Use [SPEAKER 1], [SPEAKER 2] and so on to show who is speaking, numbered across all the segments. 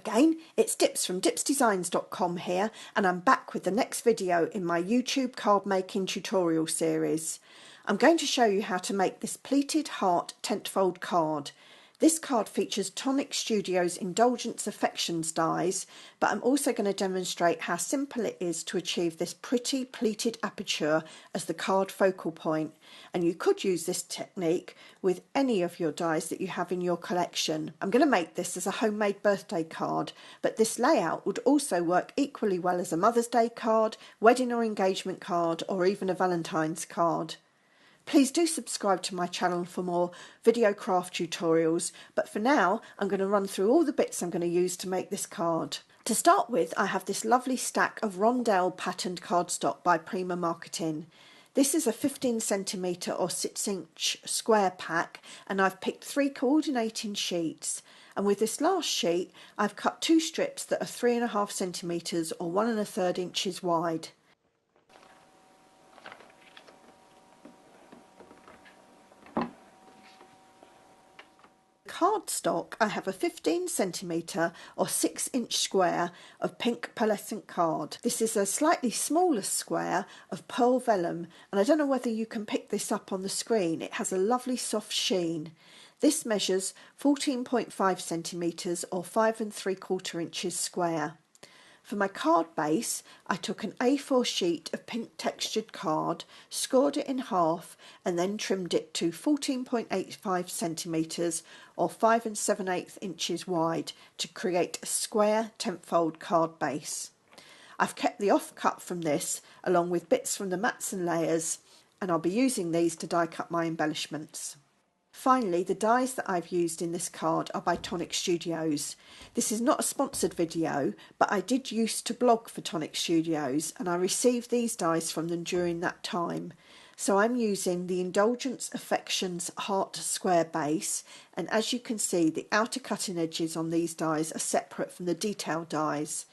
[SPEAKER 1] again, it's Dips from dipsdesigns.com here, and I'm back with the next video in my YouTube card making tutorial series. I'm going to show you how to make this pleated heart TentFold card. This card features Tonic Studio's Indulgence Affections dies, but I'm also going to demonstrate how simple it is to achieve this pretty pleated aperture as the card focal point. And you could use this technique with any of your dies that you have in your collection. I'm going to make this as a homemade birthday card, but this layout would also work equally well as a Mother's Day card, wedding or engagement card, or even a Valentine's card. Please do subscribe to my channel for more video craft tutorials, but for now I'm going to run through all the bits I'm going to use to make this card. To start with, I have this lovely stack of Rondell patterned cardstock by Prima Marketing. This is a 15cm or 6-inch square pack, and I've picked 3 coordinating sheets. And with this last sheet I've cut 2 strips that are 3.5cm or 1 1/3 inches wide. Cardstock, I have a 15cm or 6-inch square of pink pearlescent card. This is a slightly smaller square of pearl vellum, and I don't know whether you can pick this up on the screen. It has a lovely soft sheen. This measures 14.5cm or 5 3/4 inches square. For my card base, I took an A4 sheet of pink textured card, scored it in half, and then trimmed it to 14.85cm or 5 7/8 inches wide to create a square TentFold card base. I've kept the offcut from this along with bits from the mats and layers, and I'll be using these to die cut my embellishments. Finally, the dies that I've used in this card are by Tonic Studios. This is not a sponsored video, but I did used to blog for Tonic Studios, and I received these dies from them during that time. So I'm using the Indulgence Affections Heart Square base, and as you can see, the outer cutting edges on these dies are separate from the detail dies.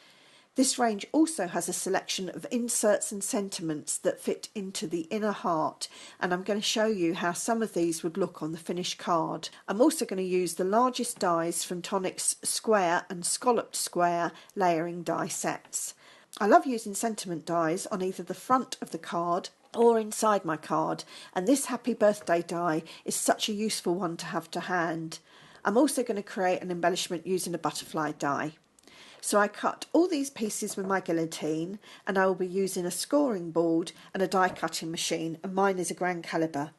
[SPEAKER 1] This range also has a selection of inserts and sentiments that fit into the inner heart, and I'm going to show you how some of these would look on the finished card. I'm also going to use the largest dies from Tonic's square and scalloped square layering die sets. I love using sentiment dies on either the front of the card or inside my card, and this happy birthday die is such a useful one to have to hand. I'm also going to create an embellishment using a butterfly die. So I cut all these pieces with my guillotine, and I will be using a scoring board and a die cutting machine, and mine is a grand calibre.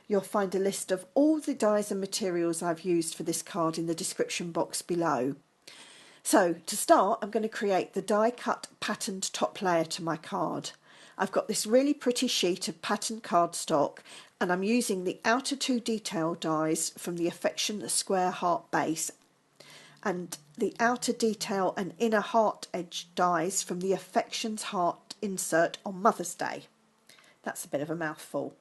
[SPEAKER 1] You'll find a list of all the dies and materials I've used for this card in the description box below. So to start, I'm going to create the die cut patterned top layer to my card. I've got this really pretty sheet of patterned cardstock, and I'm using the outer 2 detail dies from the Affection Square Heart base and the outer detail and inner heart edge dies from the Affections Heart insert on Mother's Day. That's a bit of a mouthful.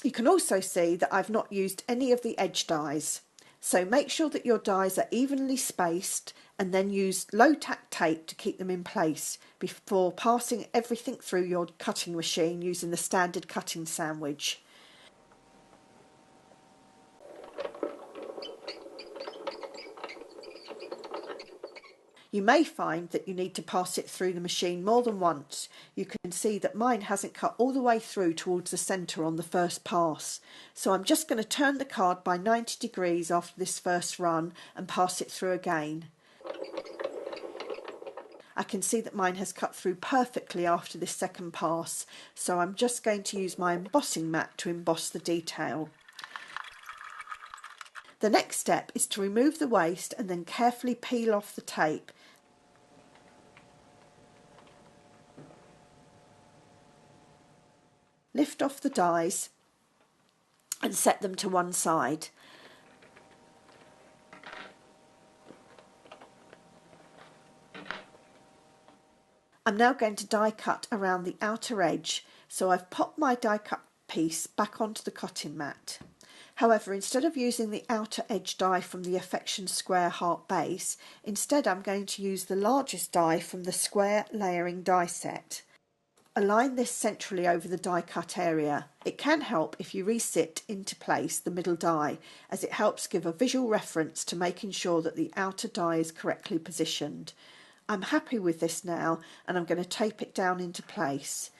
[SPEAKER 1] You can also see that I've not used any of the edge dies. So make sure that your dies are evenly spaced, and then use low tack tape to keep them in place before passing everything through your cutting machine using the standard cutting sandwich. You may find that you need to pass it through the machine more than once. You can see that mine hasn't cut all the way through towards the centre on the first pass. So I'm just going to turn the card by 90 degrees after this first run and pass it through again. I can see that mine has cut through perfectly after this second pass, so I'm just going to use my embossing mat to emboss the detail. The next step is to remove the waste and then carefully peel off the tape. Lift off the dies and set them to one side. I'm now going to die cut around the outer edge, so I've popped my die cut piece back onto the cutting mat. However, instead of using the outer edge die from the Affection Square Heart base, instead I'm going to use the largest die from the square layering die set. Align this centrally over the die cut area. It can help if you resit into place the middle die, as it helps give a visual reference to making sure that the outer die is correctly positioned. I'm happy with this now, and I'm going to tape it down into place.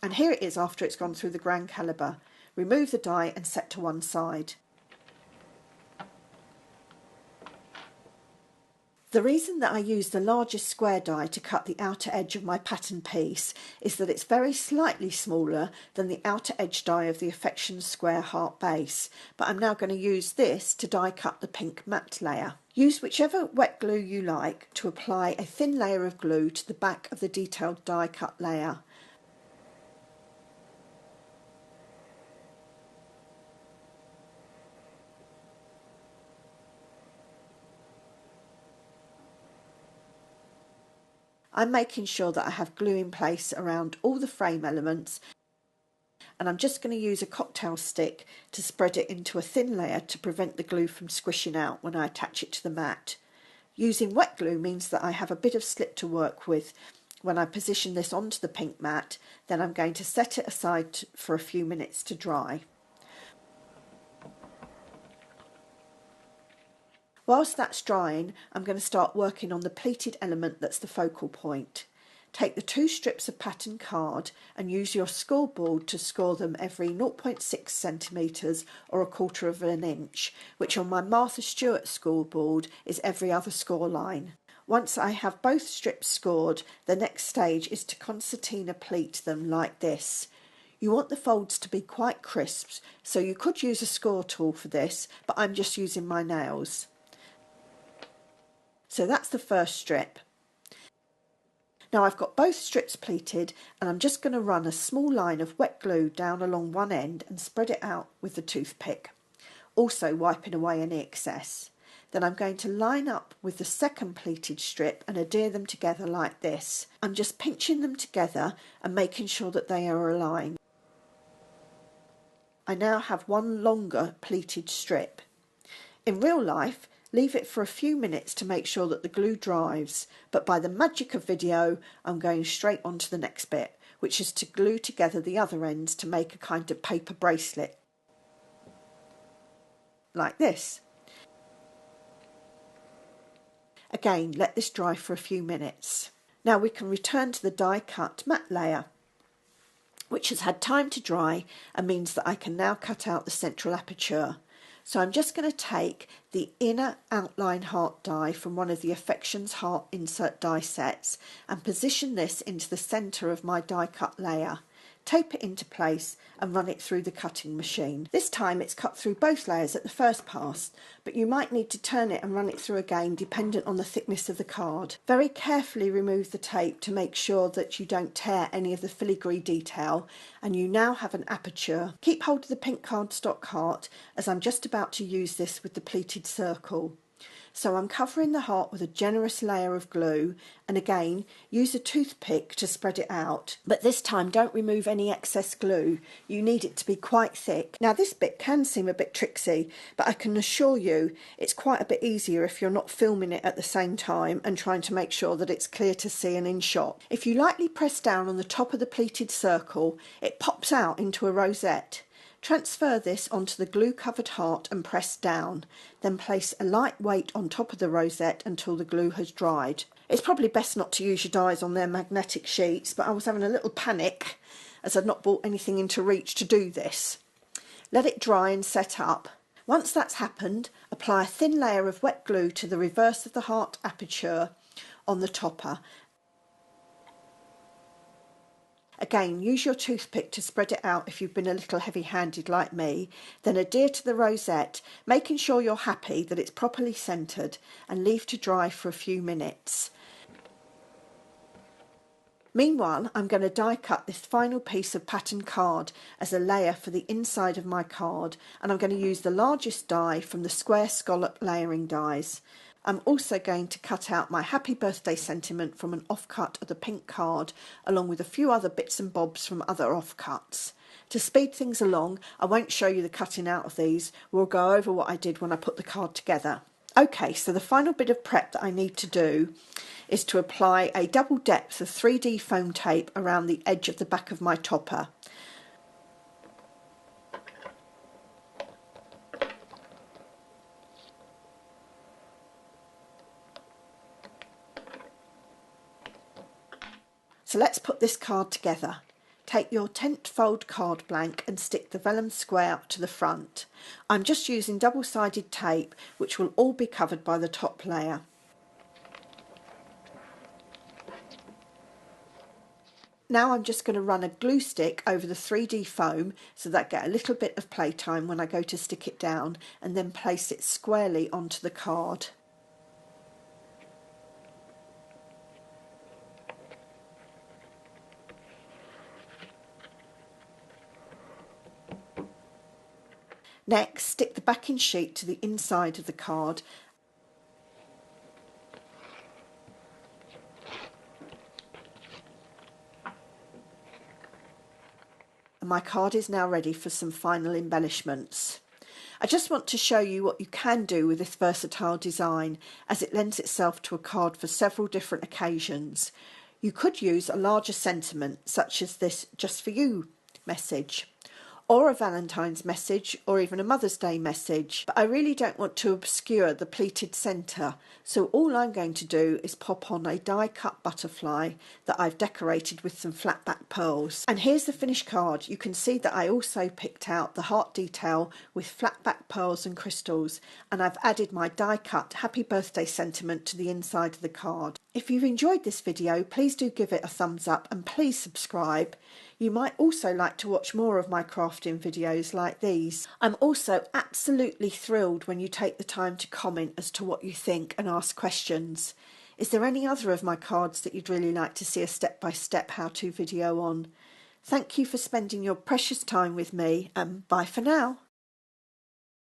[SPEAKER 1] And here it is after it's gone through the ground calibre. Remove the die and set to one side. The reason that I use the largest square die to cut the outer edge of my pattern piece is that it's very slightly smaller than the outer edge die of the Affections square heart base, but I'm now going to use this to die cut the pink matte layer. Use whichever wet glue you like to apply a thin layer of glue to the back of the detailed die cut layer. I'm making sure that I have glue in place around all the frame elements, and I'm just going to use a cocktail stick to spread it into a thin layer to prevent the glue from squishing out when I attach it to the mat. Using wet glue means that I have a bit of slip to work with when I position this onto the pink mat. Then I'm going to set it aside for a few minutes to dry. Whilst that's drying, I'm going to start working on the pleated element that's the focal point. Take the 2 strips of pattern card and use your scoreboard to score them every 0.6 centimetres or 1/4 of an inch, which on my Martha Stewart scoreboard is every other score line. Once I have both strips scored, the next stage is to concertina pleat them like this. You want the folds to be quite crisp, so you could use a score tool for this, but I'm just using my nails. So that's the first strip. Now I've got both strips pleated, and I'm just going to run a small line of wet glue down along one end and spread it out with the toothpick, also wiping away any excess. Then I'm going to line up with the second pleated strip and adhere them together like this. I'm just pinching them together and making sure that they are aligned. I now have one longer pleated strip. In real life, leave it for a few minutes to make sure that the glue dries, but by the magic of video, I'm going straight on to the next bit, which is to glue together the other ends to make a kind of paper bracelet, like this. Again, let this dry for a few minutes. Now we can return to the die cut matte layer, which has had time to dry and means that I can now cut out the central aperture. So I'm just going to take the inner outline heart die from one of the Affections heart insert die sets and position this into the centre of my die cut layer. Tape it into place and run it through the cutting machine. This time it's cut through both layers at the first pass, but you might need to turn it and run it through again dependent on the thickness of the card. Very carefully remove the tape to make sure that you don't tear any of the filigree detail, and you now have an aperture. Keep hold of the pink cardstock heart, as I'm just about to use this with the pleated circle. So I'm covering the heart with a generous layer of glue, and again use a toothpick to spread it out, but this time don't remove any excess glue. You need it to be quite thick. Now this bit can seem a bit tricksy, but I can assure you it's quite a bit easier if you're not filming it at the same time and trying to make sure that it's clear to see and in shot. If you lightly press down on the top of the pleated circle, it pops out into a rosette. Transfer this onto the glue covered heart and press down, then place a light weight on top of the rosette until the glue has dried. It's probably best not to use your dies on their magnetic sheets, but I was having a little panic as I'd not bought anything into reach to do this. Let it dry and set up. Once that's happened, apply a thin layer of wet glue to the reverse of the heart aperture on the topper. Again, use your toothpick to spread it out if you've been a little heavy-handed like me, then adhere to the rosette, making sure you're happy that it's properly centred, and leave to dry for a few minutes. Meanwhile, I'm going to die cut this final piece of pattern card as a layer for the inside of my card, and I'm going to use the largest die from the square scallop layering dies. I'm also going to cut out my happy birthday sentiment from an offcut of the pink card, along with a few other bits and bobs from other offcuts. To speed things along, I won't show you the cutting out of these. We'll go over what I did when I put the card together. Okay, so the final bit of prep that I need to do is to apply a double depth of 3D foam tape around the edge of the back of my topper. So let's put this card together. Take your TentFold card blank and stick the vellum square to the front. I'm just using double-sided tape, which will all be covered by the top layer. Now I'm just going to run a glue stick over the 3D foam so that I get a little bit of playtime when I go to stick it down, and then place it squarely onto the card. Next, stick the backing sheet to the inside of the card and my card is now ready for some final embellishments. I just want to show you what you can do with this versatile design, as it lends itself to a card for several different occasions. You could use a larger sentiment, such as this "Just for You" message, or a Valentine's message, or even a Mother's Day message. But I really don't want to obscure the pleated centre, so all I'm going to do is pop on a die cut butterfly that I've decorated with some flat back pearls. And here's the finished card. You can see that I also picked out the heart detail with flat back pearls and crystals, and I've added my die cut happy birthday sentiment to the inside of the card. If you've enjoyed this video, please do give it a thumbs up and please subscribe. You might also like to watch more of my crafting videos like these. I'm also absolutely thrilled when you take the time to comment as to what you think and ask questions. Is there any other of my cards that you'd really like to see a step-by-step how-to video on? Thank you for spending your precious time with me, and bye for now.